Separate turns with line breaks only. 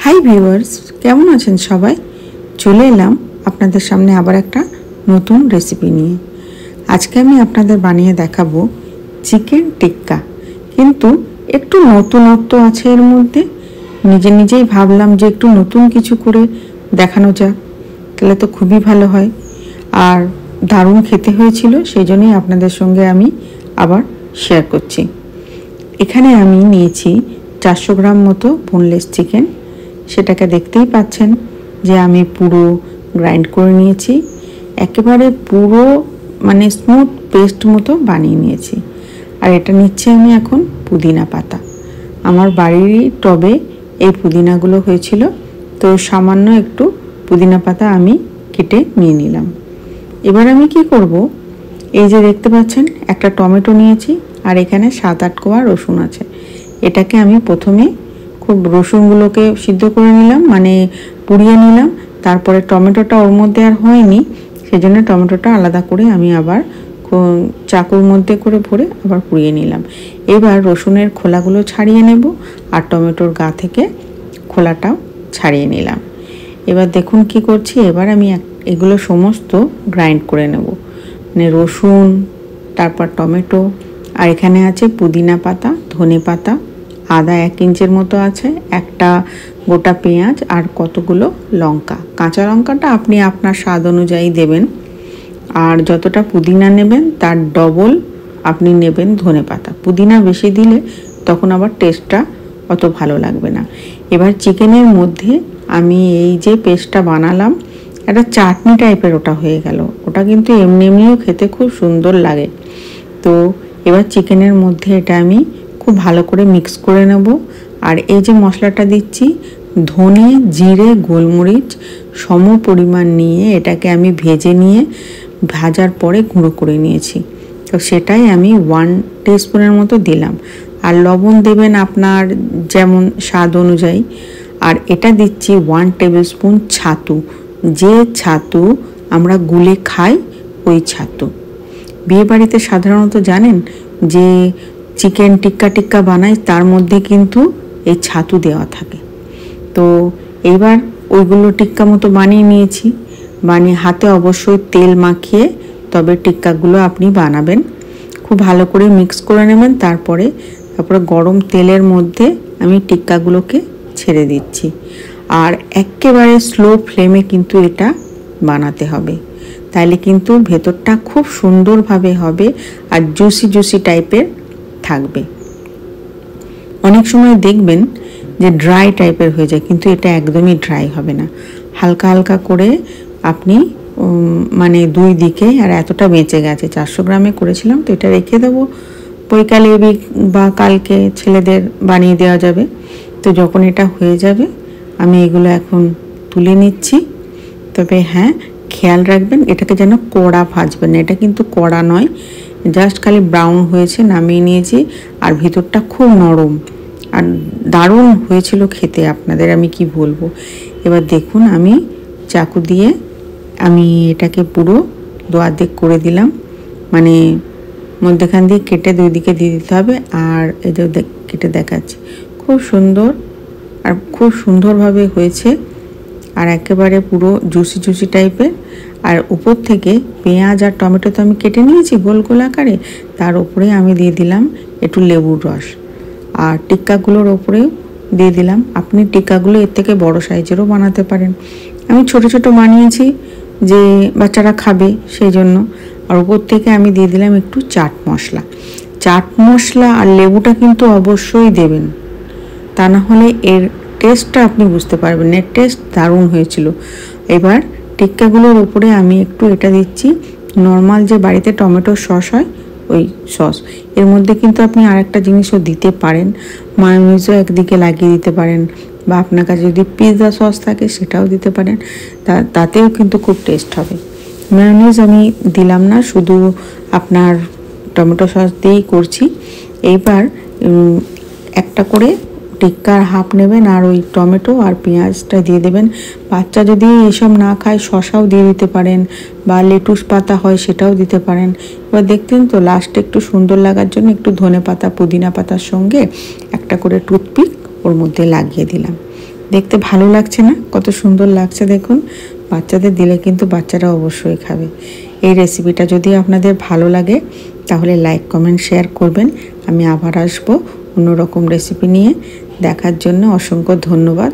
Hi viewers, কেমন আছেন সবাই? চলে এলাম আপনাদের সামনে আবার একটা নতুন রেসিপি নিয়ে। আজকে আমি আপনাদের বানিয়ে দেখাবো চিকেন টিক্কা, কিন্তু একটু নতুনত্ব আছে এর মধ্যে। নিজেই ভাবলাম যে একটু নতুন কিছু করে দেখানো যাক, তাহলে তো খুবই ভালো হয়। আর দারুণ খেতে হয়েছিল, সেই জন্যই আপনাদের সঙ্গে আমি আবার শেয়ার করছি। এখানে আমি নিয়েছি 400 গ্রাম মতো বোনলেস চিকেন। সেটাকে দেখতেই পাচ্ছেন যে আমি পুরো গ্রাইন্ড করে নিয়েছি, একেবারে পুরো মানে স্মুথ পেস্ট মতো বানিয়ে নিয়েছি। আর এটা নিচ্ছি আমি এখন পুদিনা পাতা। আমার বাড়ির টবে এই পুদিনাগুলো হয়েছিল, তো সামান্য একটু পুদিনা পাতা আমি কেটে নিয়ে নিলাম। এবার আমি কি করব, এই যে দেখতে পাচ্ছেন একটা টমেটো নিয়েছি, আর এখানে 7-8 কোয়া রসুন আছে। এটাকে আমি প্রথমে খুব রসুনগুলোকে সিদ্ধ করে নিলাম, মানে পুড়িয়ে নিলাম। তারপরে টমেটোটা ওর মধ্যে আর হয়নি, সেজন্য টমেটোটা আলাদা করে আমি আবার চাকুর মধ্যে করে ভরে আবার পুড়িয়ে নিলাম। এবার রসুনের খোলাগুলো ছাড়িয়ে নেব, আর টমেটোর গা থেকে খোলাটাও ছাড়িয়ে নিলাম। এবার দেখুন কি করছি, এবার আমি এগুলো সমস্ত গ্রাইন্ড করে নেব, মানে রসুন, তারপর টমেটো, আর এখানে আছে পুদিনা পাতা, ধনে পাতা, আদা 1 ইঞ্চের মতো আছে, একটা গোটা পেঁয়াজ, আর কতগুলো লঙ্কা। কাঁচা লঙ্কাটা আপনি আপনার স্বাদ অনুযায়ী দেবেন, আর যতটা পুদিনা নেবেন তার ডবল আপনি নেবেন ধনে পাতা। পুদিনা বেশি দিলে তখন আবার টেস্টটা অত ভালো লাগবে না। এবার চিকেনের মধ্যে আমি এই যে পেস্টটা বানালাম, একটা চাটনি টাইপের ওটা হয়ে গেল। ওটা কিন্তু এমনিও খেতে খুব সুন্দর লাগে। তো এবার চিকেনের মধ্যে এটা আমি খুব ভালো করে মিক্স করে নেব। আর এই যে মশলাটা দিচ্ছি, ধনে, জিরে, গোলমরিচ সম পরিমাণ নিয়ে এটাকে আমি ভেজে নিয়ে ভাজার পরে গুঁড়ো করে নিয়েছি। তো সেটাই আমি 1 টিস্পুনের মতো দিলাম। আর লবণ দেবেন আপনার যেমন স্বাদ অনুযায়ী। আর এটা দিচ্ছি 1 টেবিল স্পুন ছাতু, যে ছাতু আমরা গুলে খাই ওই ছাতু। বিয়ে বাড়িতে সাধারণত জানেন যে চিকেন টিক্কা বানাই, তার মধ্যে কিন্তু এই ছাতু দেওয়া থাকে। তো এইবার ওইগুলো টিক্কা মতো বানিয়ে নিয়েছি। বানিয়ে হাতে অবশ্যই তেল মাখিয়ে তবে টিক্কাগুলো আপনি বানাবেন। খুব ভালো করে মিক্স করে নেবেন। তারপরে গরম তেলের মধ্যে আমি টিক্কাগুলোকে ছেড়ে দিচ্ছি। আর একেবারে স্লো ফ্লেমে কিন্তু এটা বানাতে হবে, তাইলে কিন্তু ভেতরটা খুব সুন্দরভাবে হবে আর জুসি টাইপের থাকবে। অনেক সময় দেখবেন যে ড্রাই টাইপের হয়ে যায়, কিন্তু এটা একদমই ড্রাই হবে না। হালকা করে আপনি মানে 2 দিকে, আর এতটা বেঁচে গেছে, 400 গ্রামে করেছিলাম, তো এটা রেখে দেবো। বৈকালে বা কালকে ছেলেদের বানিয়ে দেওয়া যাবে। তো যখন এটা হয়ে যাবে আমি এগুলো এখন তুলে নিচ্ছি। তবে হ্যাঁ, খেয়াল রাখবেন এটাকে যেন কড়া ভাজবেন না। এটা কিন্তু কড়া নয়, জাস্ট খালি ব্রাউন হয়েছে, নামিয়ে নিয়েছি। আর ভিতরটা খুব নরম আর দারুণ হয়েছিল খেতে, আপনাদের আমি কি বলবো। এবার দেখুন আমি চাকু দিয়ে আমি এটাকে পুরো দোয়াদেক করে দিলাম, মানে মধ্যখান দিয়ে কেটে 2 দিকে দিয়ে দিতে হবে। আর এই যে কেটে দেখাচ্ছি, খুব সুন্দর আর খুব সুন্দরভাবে হয়েছে, আর একেবারে পুরো জুসি টাইপের। আর উপর থেকে পেঁয়াজ আর টমেটো তো আমি কেটে নিয়েছি গোল আকারে, তার উপরে আমি দিয়ে দিলাম একটু লেবুর রস, আর টিক্কাগুলোর ওপরেও দিয়ে দিলাম। আপনি টিক্কাগুলো এর থেকে বড় সাইজেরও বানাতে পারেন। আমি ছোট বানিয়েছি যে বাচ্চারা খাবে সেই জন্য। আর উপর থেকে আমি দিয়ে দিলাম একটু চাট মশলা আর লেবুটা কিন্তু অবশ্যই দেবেন, তা না হলে এর টেস্টটা আপনি বুঝতে পারবেন না। এর টেস্ট দারুণ হয়েছিল। এবার টিক্কাগুলোর উপরে আমি একটু এটা দিচ্ছি, নর্মাল যে বাড়িতে টমেটো সস হয় ওই সস। এর মধ্যে কিন্তু আপনি আরেকটা জিনিসও দিতে পারেন, মায়োনিজও একদিকে লাগিয়ে দিতে পারেন, বা আপনার কাছে যদি পিৎজা সস থাকে সেটাও দিতে পারেন, তাতেও কিন্তু খুব টেস্ট হবে। মায়োনিজ আমি দিলাম না, শুধু আপনার টমেটো সস দিয়েই করছি। এইবার একটা করে টিক্কার হাফ নেবেন, আর ওই টমেটো আর পেঁয়াজটা দিয়ে দেবেন। বাচ্চা যদি এসব না খায় শসাও দিয়ে দিতে পারেন, বা লেটুস পাতা হয় সেটাও দিতে পারেন। এবার দেখতেন তো লাস্টে একটু সুন্দর লাগার জন্য একটু ধনে পাতা, পুদিনা পাতার সঙ্গে একটা করে টুথপিক ওর মধ্যে লাগিয়ে দিলাম। দেখতে ভালো লাগছে না? কত সুন্দর লাগছে দেখুন। বাচ্চাদের দিলে কিন্তু বাচ্চারা অবশ্যই খাবে। এই রেসিপিটা যদি আপনাদের ভালো লাগে তাহলে লাইক কমেন্ট শেয়ার করবেন। আমি আবার আসবো অন্যরকম রেসিপি নিয়ে। দেখার জন্য অসংখ্য ধন্যবাদ।